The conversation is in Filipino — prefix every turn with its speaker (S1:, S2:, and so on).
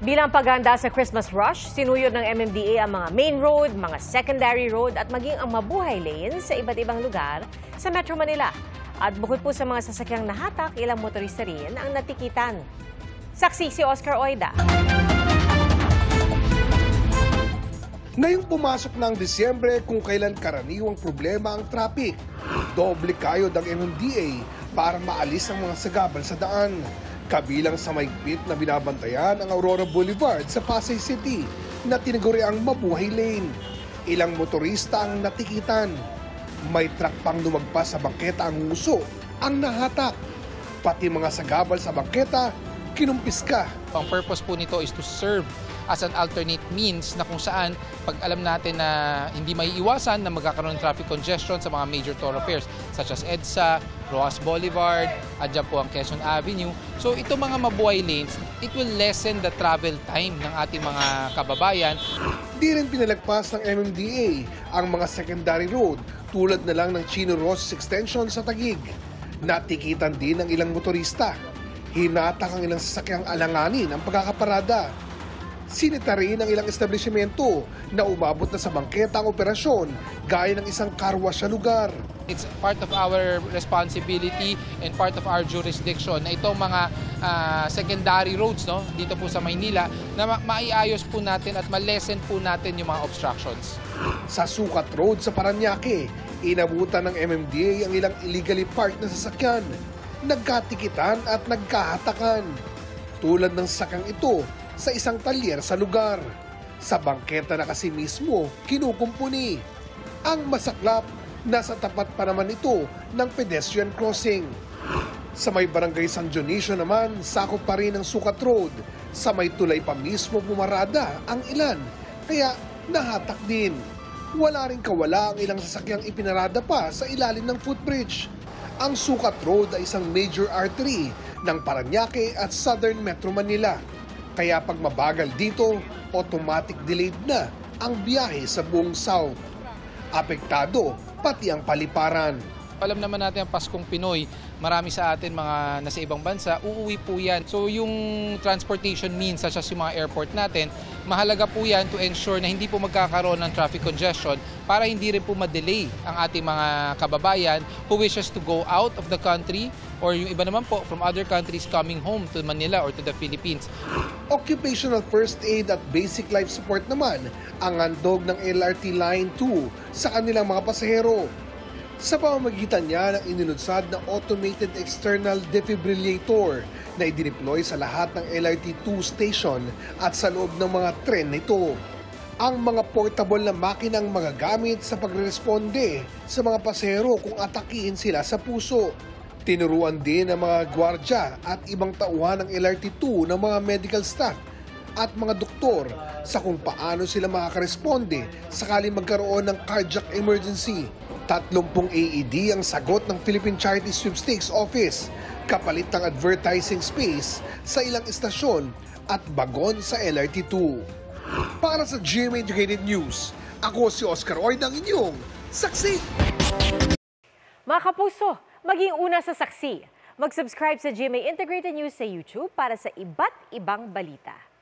S1: Bilang paghahanda sa Christmas rush, sinuyod ng MMDA ang mga main road, mga secondary road at maging ang mabuhay lane sa iba't ibang lugar sa Metro Manila. At bukod po sa mga sasakyang nahatak, ilang motorista rin ang natikitan. Saksi si Oscar Oida.
S2: Ngayong pumasok ng Disyembre kung kailan karaniwang problema ang traffic, doble kayod ang MMDA para maalis ang mga sagabal sa daan. Kabilang sa maigpit na binabantayan ang Aurora Boulevard sa Pasay City na tinaguriang mabuhay lane. Ilang motorista ang natikitan. May truck pang lumagpas sa bangketa ang nguso, ang nahatak. Pati mga sagabal sa bangketa, kinumpiska.
S3: Ang purpose po nito is to serve as an alternate means na kung saan pag alam natin na hindi maiiwasan na magkakaroon ng traffic congestion sa mga major thoroughfares such as EDSA, Rojas Boulevard, at dyan po ang Quezon Avenue. So ito mga mabuhay lanes, it will lessen the travel time ng ating mga kababayan.
S2: Di rin pinalagpas ng MMDA ang mga secondary road tulad na lang ng Chino Ross Extension sa Taguig. Natikitan din ng ilang motorista. Hinatak ang ilang sasakyang alanganin ang pagkakaparada. Sinita rin ang ilang establishmento na umabot na sa bangketa ang operasyon gaya ng isang car wash sa lugar.
S3: It's part of our responsibility and part of our jurisdiction na itong mga secondary roads dito po sa Maynila na maiayos po natin at malesen po natin yung mga obstructions.
S2: Sa Sukat Road sa Parañaque, inabutan ng MMDA ang ilang illegally parked na sasakyan. Nagkatikitan at nagkahatakan. Tulad ng sakyang ito sa isang talyer sa lugar. Sa bangketa na kasi mismo, kinukumpuni. Ang masaklap, nasa tapat pa naman ito ng pedestrian crossing. Sa may barangay San Dionisio naman, sakop pa rin ng Sukat Road. Sa may tulay pa mismo pumarada ang ilan, kaya nahatak din. Wala rin kawala ang ilang sasakyang ipinarada pa sa ilalim ng footbridge. Ang Sukat Road ay isang major artery ng Parañaque at Southern Metro Manila. Kaya pag mabagal dito, automatic delayed na ang biyahe sa buong South. Apektado pati ang paliparan.
S3: Alam naman natin ang Paskong Pinoy, marami sa atin mga nasa ibang bansa, uuwi po yan. So yung transportation means such as yung mga airport natin, mahalaga po yan to ensure na hindi po magkakaroon ng traffic congestion para hindi rin po ma-delay ang ating mga kababayan who wishes to go out of the country or yung iba naman po from other countries coming home to Manila or to the Philippines.
S2: Occupational first aid at basic life support naman ang handog ng LRT Line 2 sa kanilang mga pasahero. Sa pamamagitan niya ng inilunsad na automated external defibrillator na idineploy sa lahat ng LRT2 station at sa loob ng mga tren nito. Ang mga portable na makinang magagamit sa pagresponde sa mga pasahero kung atakihin sila sa puso. Tinuruan din ng mga gwardya at ibang tauhan ng LRT2 ng mga medical staff at mga doktor sa kung paano sila makakaresponde sakaling magkaroon ng cardiac emergency. 30 AED ang sagot ng Philippine Charity Sweepstakes Office, kapalit ng advertising space sa ilang istasyon at bagon sa LRT2. Para sa GMA Integrated News, ako si Oscar Oida, ang inyong saksi.
S1: Mga kapuso, maging una sa saksi. Mag-subscribe sa GMA Integrated News sa YouTube para sa iba't ibang balita.